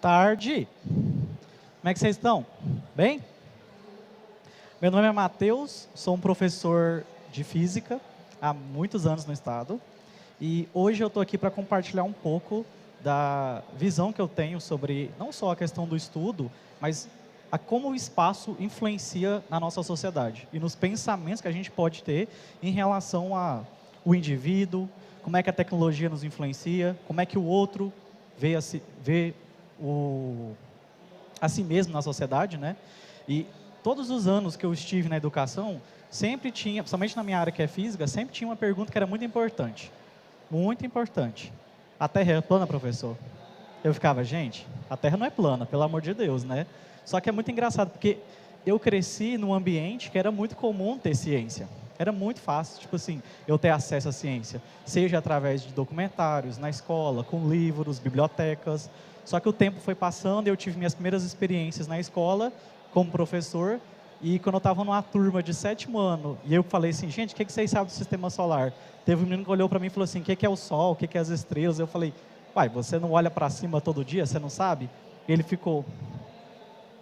tarde. Como é que vocês estão? Bem? Meu nome é Matheus, sou um professor de física há muitos anos no estado. E hoje eu estou aqui para compartilhar um pouco da visão que eu tenho sobre não só a questão do estudo, mas a como o espaço influencia na nossa sociedade e nos pensamentos que a gente pode ter em relação ao indivíduo, como é que a tecnologia nos influencia, como é que o outro vê a si mesmo na sociedade, né? E todos os anos que eu estive na educação, sempre tinha, principalmente na minha área que é física, sempre tinha uma pergunta que era muito importante. Muito importante. A Terra é plana, professor? Eu ficava, gente, a Terra não é plana, pelo amor de Deus, né? Só que é muito engraçado, porque eu cresci num ambiente que era muito comum ter ciência. Era muito fácil, tipo assim, eu ter acesso à ciência. Seja através de documentários, na escola, com livros, bibliotecas. Só que o tempo foi passando e eu tive minhas primeiras experiências na escola, como professor. E quando eu estava numa turma de 7º ano, e eu falei assim, gente, o que vocês sabem do sistema solar? Teve um menino que olhou para mim e falou assim, o que é o Sol, o que é as estrelas? Eu falei, pai, você não olha para cima todo dia, você não sabe? Ele ficou,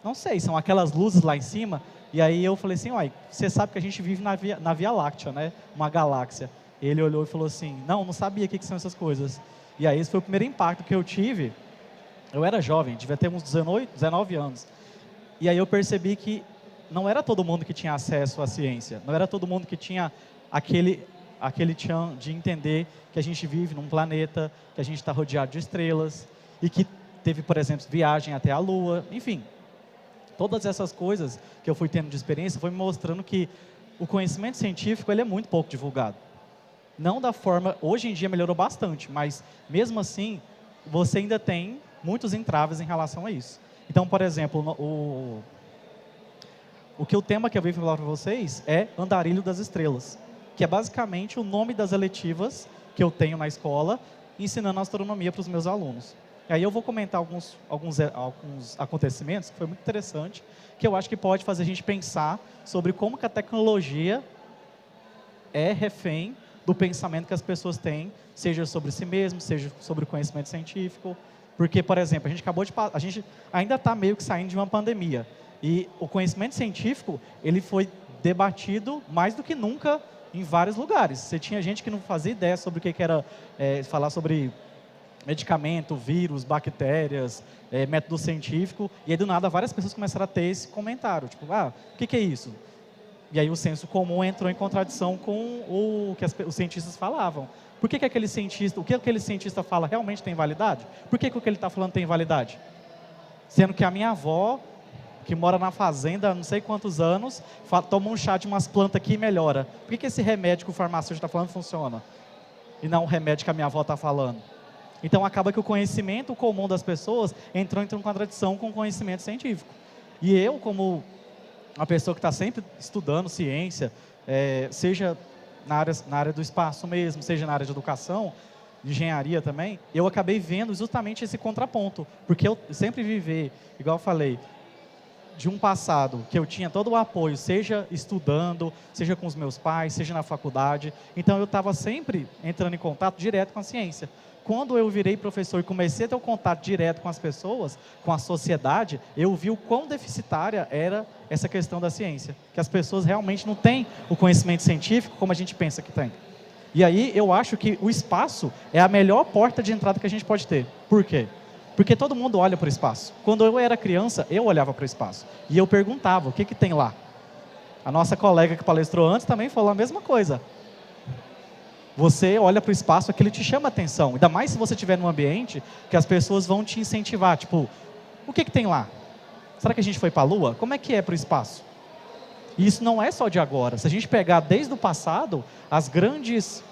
não sei, são aquelas luzes lá em cima. E aí eu falei assim, uai, você sabe que a gente vive na Via Láctea, né? Uma galáxia. Ele olhou e falou assim, não sabia o que são essas coisas. E aí esse foi o primeiro impacto que eu tive. Eu era jovem, devia ter uns 19 anos. E aí eu percebi que não era todo mundo que tinha acesso à ciência. Não era todo mundo que tinha aquele tchan de entender que a gente vive num planeta, que a gente está rodeado de estrelas, e que teve, por exemplo, viagem até a Lua, enfim. Todas essas coisas que eu fui tendo de experiência foi me mostrando que o conhecimento científico ele é muito pouco divulgado. Não da forma, hoje em dia melhorou bastante, mas mesmo assim, você ainda tem muitos entraves em relação a isso. Então, por exemplo, o tema que eu vim falar para vocês é Andarilho das Estrelas, que é basicamente o nome das eletivas que eu tenho na escola, ensinando astronomia para os meus alunos. E aí eu vou comentar alguns acontecimentos que foi muito interessante, que eu acho que pode fazer a gente pensar sobre como que a tecnologia é refém do pensamento que as pessoas têm, seja sobre si mesmo, seja sobre o conhecimento científico. Porque, por exemplo, a gente ainda está meio que saindo de uma pandemia. E o conhecimento científico, ele foi debatido mais do que nunca em vários lugares. Você tinha gente que não fazia ideia sobre o que era falar sobre medicamento, vírus, bactérias, método científico. E aí, do nada, várias pessoas começaram a ter esse comentário. Tipo, o que é isso? E aí o senso comum entrou em contradição com o que os cientistas falavam. Por que aquele cientista fala realmente tem validade? Por que o que ele está falando tem validade? Sendo que a minha avó, que mora na fazenda há não sei quantos anos, toma um chá de umas plantas aqui e melhora. Por que esse remédio que o farmacêutico está falando funciona? E não o remédio que a minha avó está falando? Então acaba que o conhecimento comum das pessoas entrou em contradição com o conhecimento científico. E eu, como uma pessoa que está sempre estudando ciência, seja na área do espaço mesmo, seja na área de educação, de engenharia também, eu acabei vendo justamente esse contraponto. Porque eu sempre vivi, igual eu falei, de um passado que eu tinha todo o apoio, seja estudando, seja com os meus pais, seja na faculdade. Então eu estava sempre entrando em contato direto com a ciência. Quando eu virei professor e comecei a ter um contato direto com as pessoas, com a sociedade, eu vi o quão deficitária era essa questão da ciência. Que as pessoas realmente não têm o conhecimento científico como a gente pensa que tem. E aí eu acho que o espaço é a melhor porta de entrada que a gente pode ter. Por quê? Porque todo mundo olha para o espaço. Quando eu era criança, eu olhava para o espaço. E eu perguntava, o que tem lá? A nossa colega que palestrou antes também falou a mesma coisa. Você olha para o espaço, aquilo te chama a atenção. Ainda mais se você estiver num ambiente que as pessoas vão te incentivar. Tipo, o que tem lá? Será que a gente foi para a Lua? Como é que é para o espaço? E isso não é só de agora. Se a gente pegar desde o passado, as grandes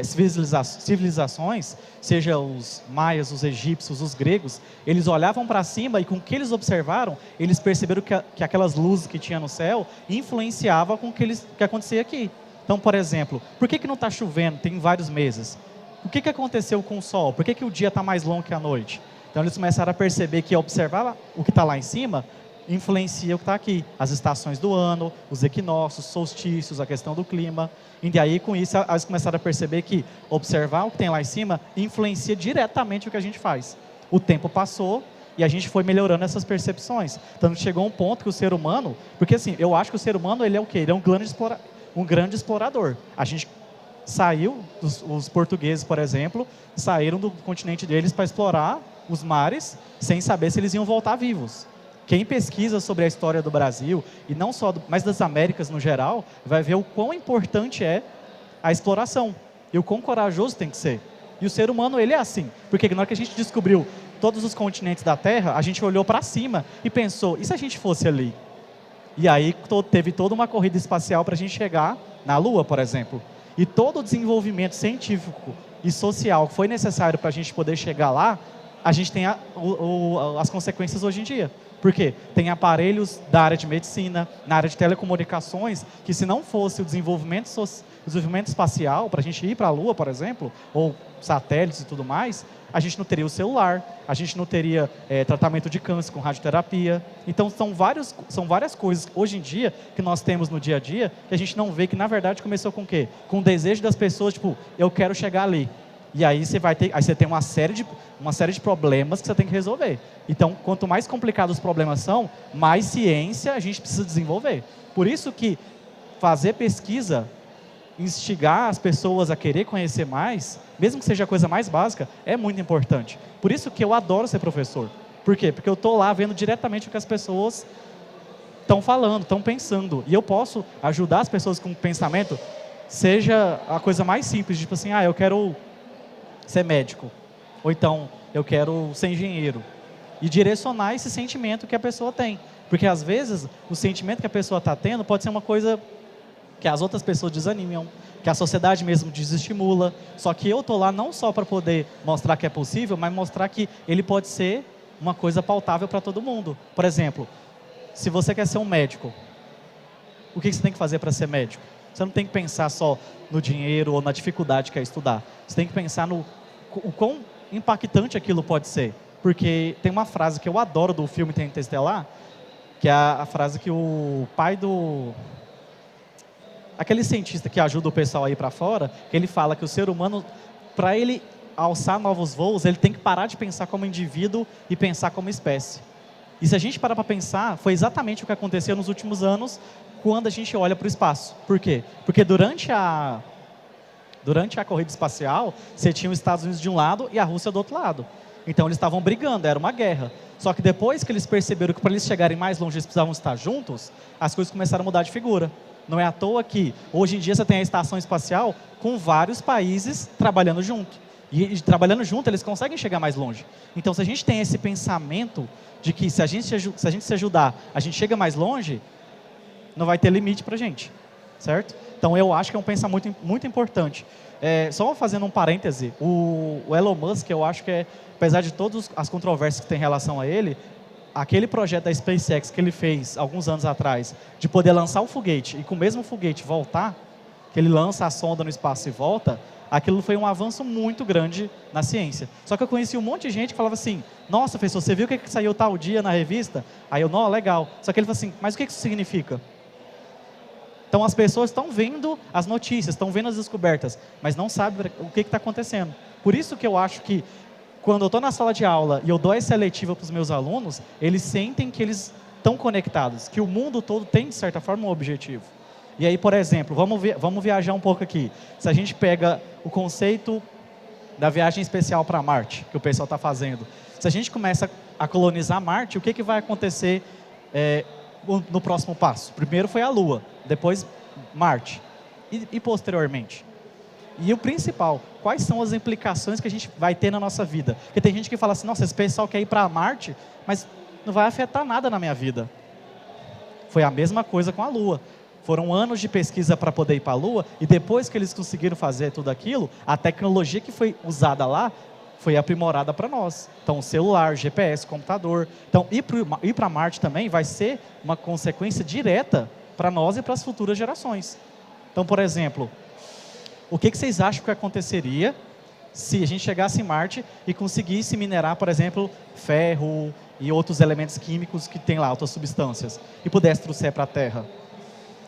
civilizações, seja os maias, os egípcios, os gregos, eles olhavam para cima e com o que eles observaram, eles perceberam que aquelas luzes que tinha no céu influenciavam com o que acontecia aqui. Então, por exemplo, por que não está chovendo tem vários meses? O que aconteceu com o sol? Por que o dia está mais longo que a noite? Então, eles começaram a perceber que observar o que está lá em cima influencia o que está aqui. As estações do ano, os equinócios, solstícios, a questão do clima. E aí, com isso, elas começaram a perceber que observar o que tem lá em cima influencia diretamente o que a gente faz. O tempo passou e a gente foi melhorando essas percepções. Então, chegou um ponto que o ser humano... Porque, assim, eu acho que o ser humano, ele é o quê? Ele é um grande explorador. A gente saiu, os portugueses, por exemplo, saíram do continente deles para explorar os mares, sem saber se eles iam voltar vivos. Quem pesquisa sobre a história do Brasil, e não só, mas das Américas no geral, vai ver o quão importante é a exploração, e o quão corajoso tem que ser. E o ser humano, ele é assim, porque na hora que a gente descobriu todos os continentes da Terra, a gente olhou para cima e pensou, e se a gente fosse ali? E aí teve toda uma corrida espacial para a gente chegar na Lua, por exemplo. E todo o desenvolvimento científico e social que foi necessário para a gente poder chegar lá, a gente tem as consequências hoje em dia. Por quê? Tem aparelhos da área de medicina, na área de telecomunicações, que se não fosse o desenvolvimento espacial, para a gente ir para a Lua, por exemplo, ou satélites e tudo mais, a gente não teria o celular, a gente não teria tratamento de câncer com radioterapia. Então, são várias coisas, hoje em dia, que nós temos no dia a dia, que a gente não vê que, na verdade, começou com o quê? Com o desejo das pessoas, tipo, eu quero chegar ali. E aí você tem uma série de problemas que você tem que resolver. Então, quanto mais complicados os problemas são, mais ciência a gente precisa desenvolver. Por isso que fazer pesquisa, instigar as pessoas a querer conhecer mais, mesmo que seja a coisa mais básica, é muito importante. Por isso que eu adoro ser professor. Por quê? Porque eu estou lá vendo diretamente o que as pessoas estão falando, estão pensando. E eu posso ajudar as pessoas com o pensamento, seja a coisa mais simples, tipo assim, eu quero ser médico, ou então eu quero ser engenheiro, e direcionar esse sentimento que a pessoa tem, porque às vezes o sentimento que a pessoa está tendo pode ser uma coisa que as outras pessoas desanimam, que a sociedade mesmo desestimula, só que eu estou lá não só para poder mostrar que é possível, mas mostrar que ele pode ser uma coisa pautável para todo mundo. Por exemplo, se você quer ser um médico, o que você tem que fazer para ser médico? Você não tem que pensar só no dinheiro ou na dificuldade que é estudar. Você tem que pensar no o quão impactante aquilo pode ser. Porque tem uma frase que eu adoro do filme Interestelar, que é a frase que o pai aquele cientista que ajuda o pessoal a ir para fora, que ele fala que o ser humano, para ele alçar novos voos, ele tem que parar de pensar como indivíduo e pensar como espécie. E se a gente parar para pensar, foi exatamente o que aconteceu nos últimos anos, quando a gente olha para o espaço. Por quê? Porque durante a corrida espacial, você tinha os Estados Unidos de um lado e a Rússia do outro lado. Então eles estavam brigando, era uma guerra. Só que depois que eles perceberam que para eles chegarem mais longe eles precisavam estar juntos, as coisas começaram a mudar de figura. Não é à toa que hoje em dia você tem a estação espacial com vários países trabalhando junto. E trabalhando junto eles conseguem chegar mais longe. Então se a gente tem esse pensamento de que se a gente se ajudar, a gente chega mais longe, não vai ter limite para a gente, certo? Então eu acho que é um pensamento muito, muito importante. Só fazendo um parêntese, o Elon Musk, eu acho que apesar de todas as controvérsias que tem em relação a ele, aquele projeto da SpaceX que ele fez alguns anos atrás, de poder lançar o foguete e com o mesmo foguete voltar, que ele lança a sonda no espaço e volta, aquilo foi um avanço muito grande na ciência. Só que eu conheci um monte de gente que falava assim, nossa, professor, você viu o que saiu tal dia na revista? Aí eu, não, legal. Só que ele falou assim, mas o que isso significa? Então as pessoas estão vendo as notícias, estão vendo as descobertas, mas não sabem o que está acontecendo. Por isso que eu acho que quando eu estou na sala de aula e eu dou essa seletiva para os meus alunos, eles sentem que eles estão conectados, que o mundo todo tem, de certa forma, um objetivo. E aí, por exemplo, vamos viajar um pouco aqui. Se a gente pega o conceito da viagem especial para Marte, que o pessoal está fazendo. Se a gente começa a colonizar Marte, o que vai acontecer no próximo passo? Primeiro foi a Lua, depois Marte e posteriormente. E o principal, quais são as implicações que a gente vai ter na nossa vida? Porque tem gente que fala assim, nossa, esse pessoal quer ir para Marte, mas não vai afetar nada na minha vida. Foi a mesma coisa com a Lua. Foram anos de pesquisa para poder ir para a Lua, e depois que eles conseguiram fazer tudo aquilo, a tecnologia que foi usada lá foi aprimorada para nós. Então, celular, GPS, computador. Então, ir para Marte também vai ser uma consequência direta para nós e para as futuras gerações. Então, por exemplo, o que vocês acham que aconteceria se a gente chegasse em Marte e conseguisse minerar, por exemplo, ferro e outros elementos químicos que tem lá, outras substâncias, e pudesse trouxer para a Terra.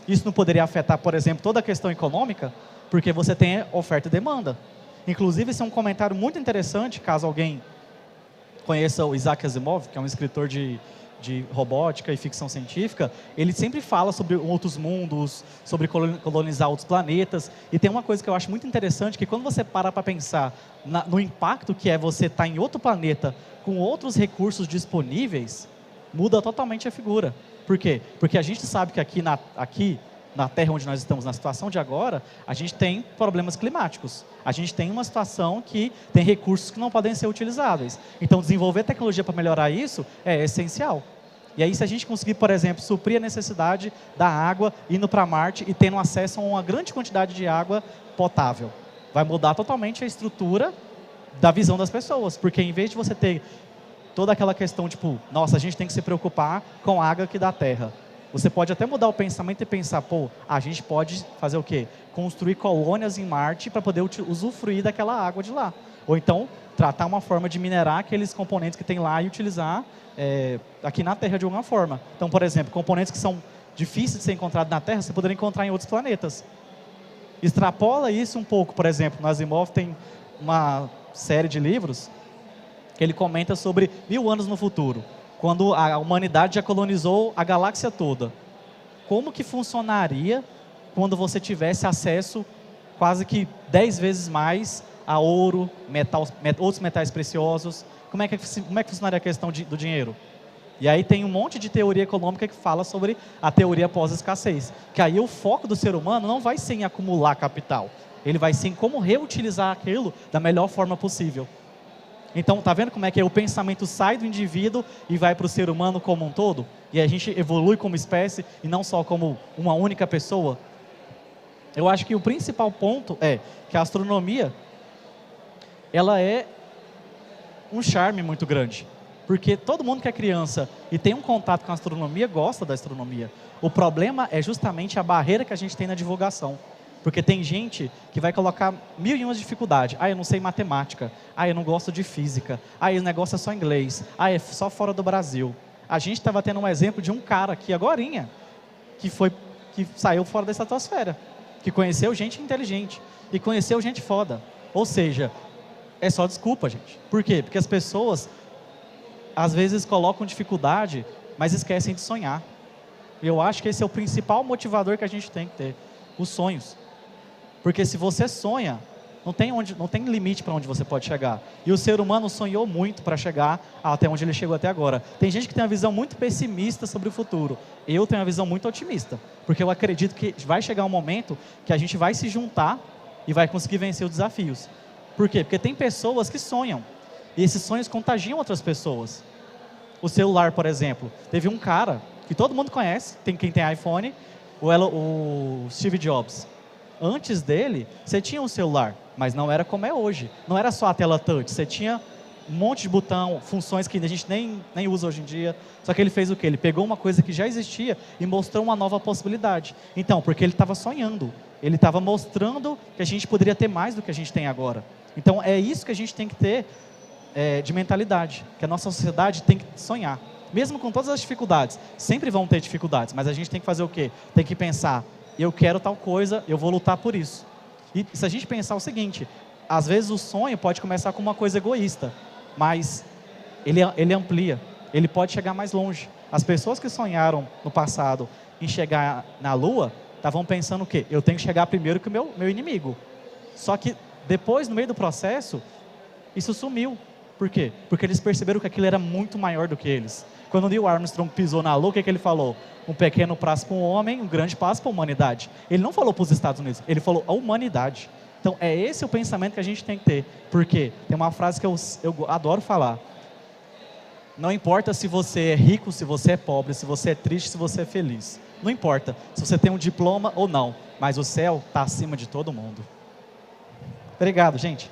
Isso não poderia afetar, por exemplo, toda a questão econômica, porque você tem oferta e demanda. Inclusive, esse é um comentário muito interessante, caso alguém conheça o Isaac Asimov, que é um escritor de robótica e ficção científica. Ele sempre fala sobre outros mundos, sobre colonizar outros planetas. E tem uma coisa que eu acho muito interessante, que quando você para pensar no impacto que é você estar em outro planeta com outros recursos disponíveis, muda totalmente a figura. Por quê? Porque a gente sabe que aqui na Terra onde nós estamos, na situação de agora, a gente tem problemas climáticos. A gente tem uma situação que tem recursos que não podem ser utilizáveis. Então, desenvolver tecnologia para melhorar isso é essencial. E aí, se a gente conseguir, por exemplo, suprir a necessidade da água indo para Marte e tendo acesso a uma grande quantidade de água potável, vai mudar totalmente a estrutura da visão das pessoas. Porque em vez de você ter toda aquela questão, tipo, nossa, a gente tem que se preocupar com a água aqui da Terra. Você pode até mudar o pensamento e pensar, pô, a gente pode fazer o quê? Construir colônias em Marte para poder usufruir daquela água de lá. Ou então, tratar uma forma de minerar aqueles componentes que tem lá e utilizar aqui na Terra de alguma forma. Então, por exemplo, componentes que são difíceis de ser encontrados na Terra, você poderia encontrar em outros planetas. Extrapola isso um pouco, por exemplo, no Asimov tem uma série de livros que ele comenta sobre 1000 anos no futuro, quando a humanidade já colonizou a galáxia toda. Como que funcionaria quando você tivesse acesso quase que 10 vezes mais a ouro, outros metais preciosos? Como é que funcionaria a questão do dinheiro? E aí tem um monte de teoria econômica que fala sobre a teoria pós-escassez. Que aí o foco do ser humano não vai ser em acumular capital. Ele vai ser em como reutilizar aquilo da melhor forma possível. Então, tá vendo como é que o pensamento sai do indivíduo e vai para o ser humano como um todo? E a gente evolui como espécie e não só como uma única pessoa? Eu acho que o principal ponto é que a astronomia, ela é um charme muito grande. Porque todo mundo que é criança e tem um contato com a astronomia, gosta da astronomia. O problema é justamente a barreira que a gente tem na divulgação. Porque tem gente que vai colocar 1001 dificuldades. Ah, eu não sei matemática. Ah, eu não gosto de física. Ah, esse negócio é só inglês. Ah, é só fora do Brasil. A gente estava tendo um exemplo de um cara aqui agorinha, que saiu fora da estratosfera, que conheceu gente inteligente e conheceu gente foda. Ou seja, é só desculpa, gente. Por quê? Porque as pessoas, às vezes, colocam dificuldade, mas esquecem de sonhar. E eu acho que esse é o principal motivador que a gente tem que ter. Os sonhos. Porque se você sonha, não tem limite para onde você pode chegar. E o ser humano sonhou muito para chegar até onde ele chegou até agora. Tem gente que tem uma visão muito pessimista sobre o futuro. Eu tenho uma visão muito otimista. Porque eu acredito que vai chegar um momento que a gente vai se juntar e vai conseguir vencer os desafios. Por quê? Porque tem pessoas que sonham. E esses sonhos contagiam outras pessoas. O celular, por exemplo. Teve um cara que todo mundo conhece, quem tem iPhone, o Steve Jobs. Antes dele, você tinha um celular, mas não era como é hoje. Não era só a tela touch, você tinha um monte de botão, funções que a gente nem usa hoje em dia. Só que ele fez o quê? Ele pegou uma coisa que já existia e mostrou uma nova possibilidade. Então, porque ele estava sonhando. Ele estava mostrando que a gente poderia ter mais do que a gente tem agora. Então, é isso que a gente tem que ter de mentalidade. Que a nossa sociedade tem que sonhar. Mesmo com todas as dificuldades. Sempre vão ter dificuldades, mas a gente tem que fazer o quê? Tem que pensar, eu quero tal coisa, eu vou lutar por isso. E se a gente pensar o seguinte, às vezes o sonho pode começar com uma coisa egoísta, mas ele amplia, ele pode chegar mais longe. As pessoas que sonharam no passado em chegar na Lua, estavam pensando o quê? Eu tenho que chegar primeiro que o meu inimigo. Só que depois, no meio do processo, isso sumiu. Por quê? Porque eles perceberam que aquilo era muito maior do que eles. Quando Neil Armstrong pisou na Lua, o que ele falou? Um pequeno passo para um homem, um grande passo para a humanidade. Ele não falou para os Estados Unidos, ele falou a humanidade. Então, é esse o pensamento que a gente tem que ter. Por quê? Tem uma frase que eu adoro falar. Não importa se você é rico, se você é pobre, se você é triste, se você é feliz. Não importa se você tem um diploma ou não, mas o céu está acima de todo mundo. Obrigado, gente.